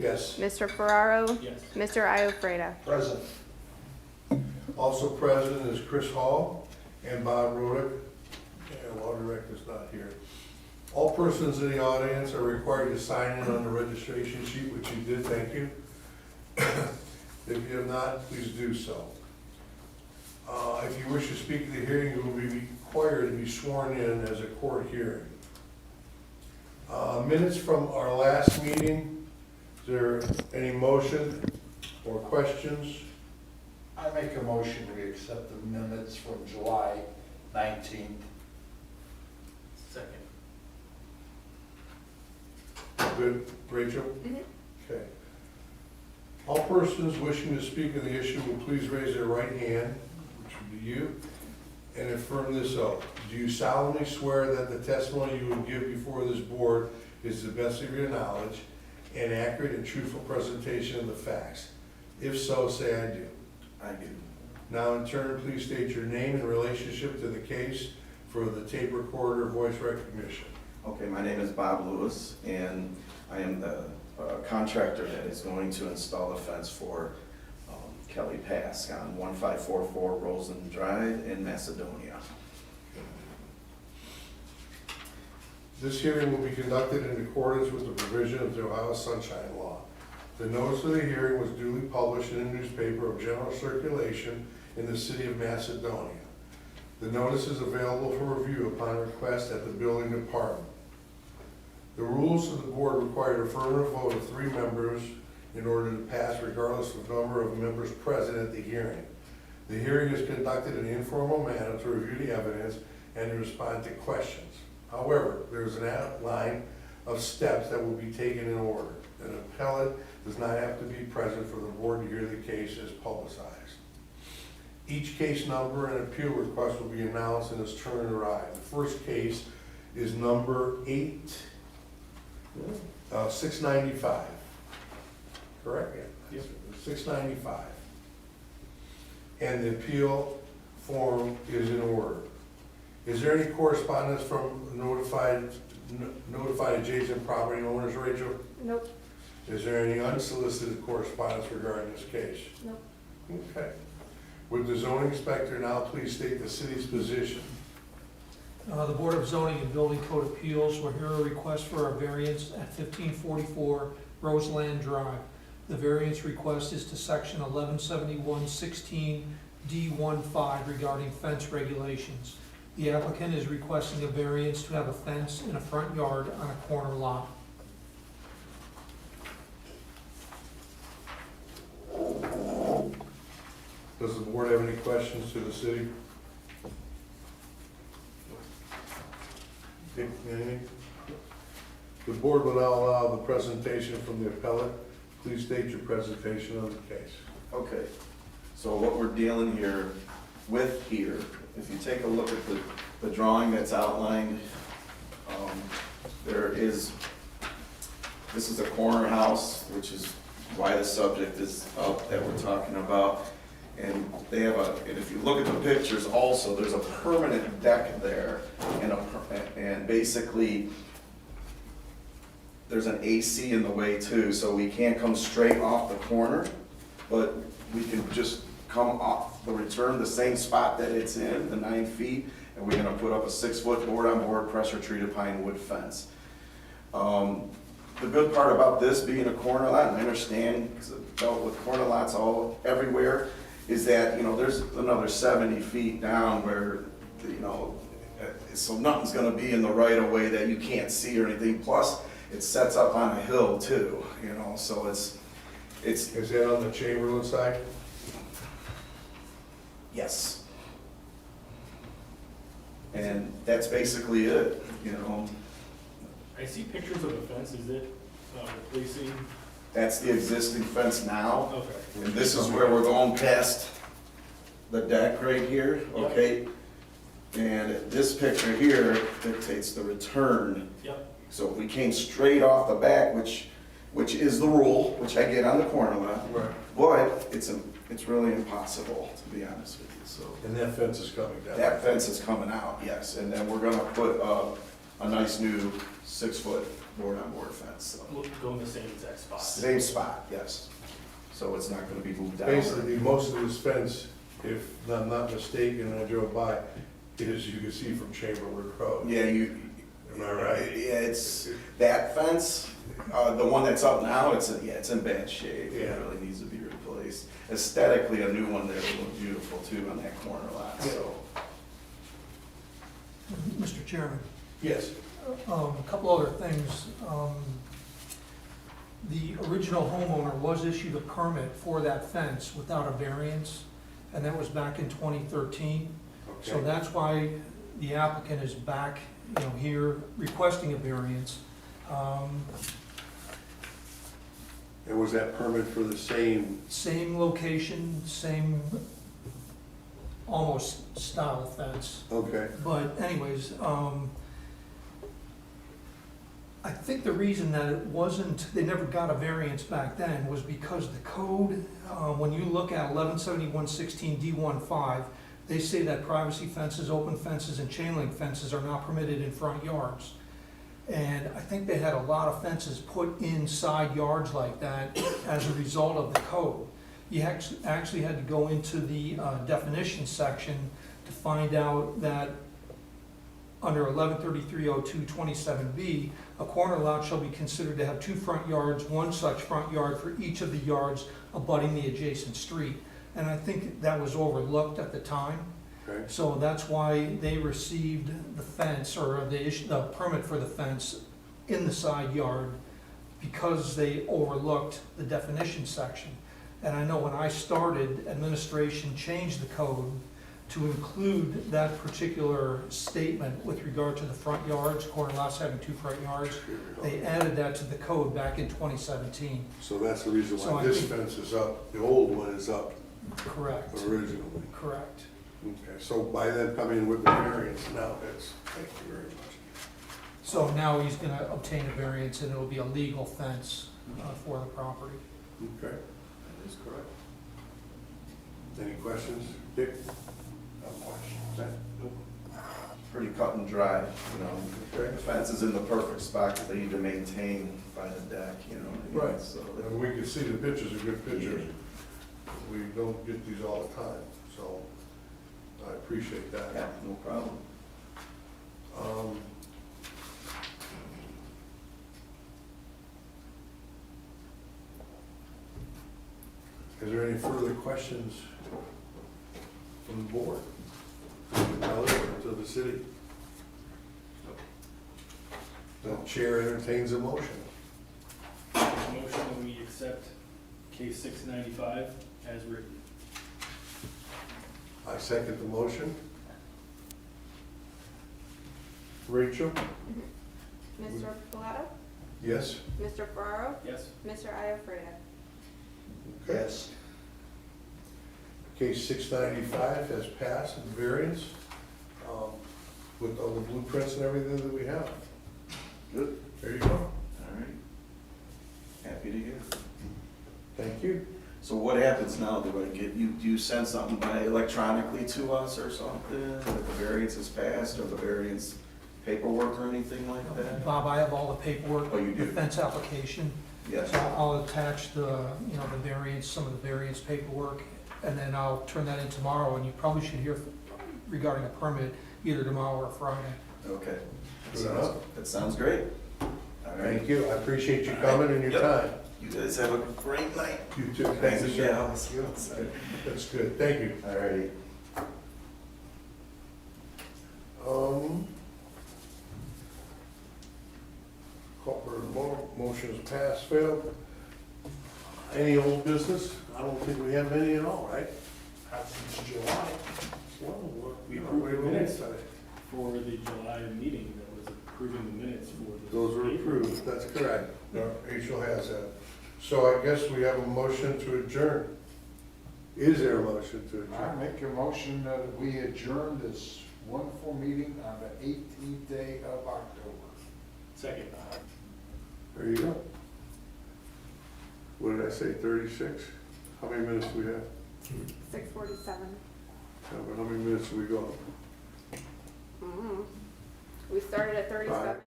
Yes. Mr. Ferraro? Yes. Mr. Iofreda? Present. Also present is Chris Hall and Bob Rodick. And Law Director's not here. All persons in the audience are required to sign in on the registration sheet, which you did, thank you. If you have not, please do so. If you wish to speak at the hearing, you will be required to be sworn in as a court hearing. Minutes from our last meeting, is there any motion or questions? I make a motion we accept the minutes from July 19th. Second. Good, Rachel? Mhm. Okay. All persons wishing to speak on the issue will please raise their right hand, which would be you, and affirm this oath. Do you solemnly swear that the testimony you will give before this board is the best of your knowledge and accurate and truthful presentation of the facts? If so, say I do. I do. Now in turn, please state your name and relationship to the case for the tape recorder voice recognition. Okay, my name is Bob Lewis, and I am the contractor that is going to install a fence for Kelly Pass on 1544 Roseland Drive in Macedonia. This hearing will be conducted in accordance with the provision of the Ohio Sunshine Law. The notice of the hearing was duly published in a newspaper of general circulation in the city of Macedonia. The notice is available for review upon request at the building department. The rules of the board require affirmative vote of 3 members in order to pass regardless of the number of members present at the hearing. The hearing is conducted in an informal manner to review the evidence and to respond to questions. However, there is an outline of steps that will be taken in order. An appellate does not have to be present for the board to hear the case as publicized. Each case number and appeal request will be announced in its turn to arrive. The first case is number 695. Correct? Yep. 695. And the appeal form is in order. Is there any correspondence from notified adjacent property owners, Rachel? Nope. Is there any unsolicited correspondence regarding this case? Nope. Okay. Would the zoning inspector now please state the city's position? The Board of Zoning and Building Code Appeals will hear a request for a variance at 1544 Roseland Drive. The variance request is to section 1171-16 D15 regarding fence regulations. The applicant is requesting a variance to have a fence in a front yard on a corner lot. Does the board have any questions to the city? Anything? The board will now allow the presentation from the appellate. Please state your presentation of the case. Okay, so what we're dealing with here, if you take a look at the drawing that's outlined, this is a corner house, which is why the subject is up that we're talking about. And they have and if you look at the pictures also, there's a permanent deck there, and basically there's an AC in the way too, so we can't come straight off the corner, but we can just come off the return, the same spot that it's in, the 9 feet, and we're gonna put up a 6-foot board-on-board pressure-treated pine wood fence. The good part about this being a corner lot, and I understand, because I've dealt with corner lots everywhere, is that, there's another 70 feet down where, so nothing's gonna be in the right of way that you can't see or anything. Plus, it sets up on a hill too, so it's. Is that on the Chamberlain side? Yes. And that's basically it, I see pictures of the fence, is it replacing? That's the existing fence now. Okay. And this is where we're going past the deck right here, okay? And this picture here dictates the return. Yep. So if we came straight off the back, which is the rule, which I get on the corner lot, Right. but it's really impossible, to be honest with you, so. And that fence is coming down? That fence is coming out, yes, and then we're gonna put a nice new 6-foot board-on-board fence, so. We'll go in the same exact spot. Same spot, yes. So it's not gonna be moved down. Basically, most of this fence, if I'm not mistaken, I drove by, is you can see from Chamberlain Road. Yeah, Am I right? Yeah, it's, that fence, the one that's up now, it's in bad shape. It Yeah. really needs to be replaced. Aesthetically, a new one there would look beautiful too on that corner lot, so. Mr. Chairman, Yes. a couple other things. The original homeowner was issued a permit for that fence without a variance, and that was back in 2013. So Okay. that's why the applicant is back, here requesting a variance. And was that permit for the same? Same location, same almost style fence. Okay. But anyways, I think the reason that it wasn't, they never got a variance back then was because the code, when you look at 117116 D15, they say that privacy fences, open fences, and chain link fences are not permitted in front yards. And I think they had a lot of fences put in side yards like that as a result of the code. You actually had to go into the definition section to find out that under 11330227B, a corner lot shall be considered to have 2 front yards, 1 such front yard for each of the yards abutting the adjacent street. And I think that was overlooked at the time. Okay. So that's why they received the fence, or they issued the permit for the fence in the side yard, because they overlooked the definition section. And I know when I started, administration changed the code to include that particular statement with regard to the front yards, corner lots having 2 front yards. They added that to the code back in 2017. So that's the reason So why I this think- fence is up, the old one is up Correct, originally. correct. Okay, so by them coming with the variance now, thank you very much. So now he's gonna obtain a variance, and it'll be a legal fence for the property. Okay, That is correct. any questions? Dick? No question. Matt? Nope. Pretty cut and dry, Okay. The fence is in the perfect spot that they need to maintain by the deck, what I mean? Right. So, And we can see the pictures are good pictures. We don't get these all the time, so I appreciate yeah, that. no problem. Is there any further questions from the board? To Kelly or to the city? The chair entertains a motion. Motion that we accept case 695 as written. I second the motion. Rachel? Mr. Bellato? Yes? Mr. Ferraro? Yes? Mr. Iafreda? Okay. Yes. Case 695 has passed with variance, with all the blueprints and everything that we have. Good. There you go. All right. Happy to hear. Thank you. So what happens now? Do you send something by electronically to us or something, that the variance is passed, or the variance paperwork or anything like that? Bob, I have all the paperwork, Oh, you the do? fence application. Yes. So I'll attach the variance, some of the variance paperwork, and then I'll turn that in tomorrow, and you probably should hear regarding a permit either tomorrow or Friday. Okay. Good enough. That sounds great. All right. Thank you. I appreciate you coming and your Yep. time. You guys have a great night. You too. Thanks you, again. sir. I'll see you outside. That's good. Thank you. All righty. Call for motions passed, failed. Any old business? I don't think we have any at all, right? Since July. Well, We we're approved the waiting minutes today. for the July meeting that was approving the minutes for the. Those were approved, that's correct. Rachel has that. So I guess we have a motion to adjourn. Is there a motion to I adjourn? make a motion that we adjourn this wonderful meeting on the 18th day of October. Second. There you go. What did I say, 36? How many minutes do we have? 6:47. How many minutes do we go? We started at 37.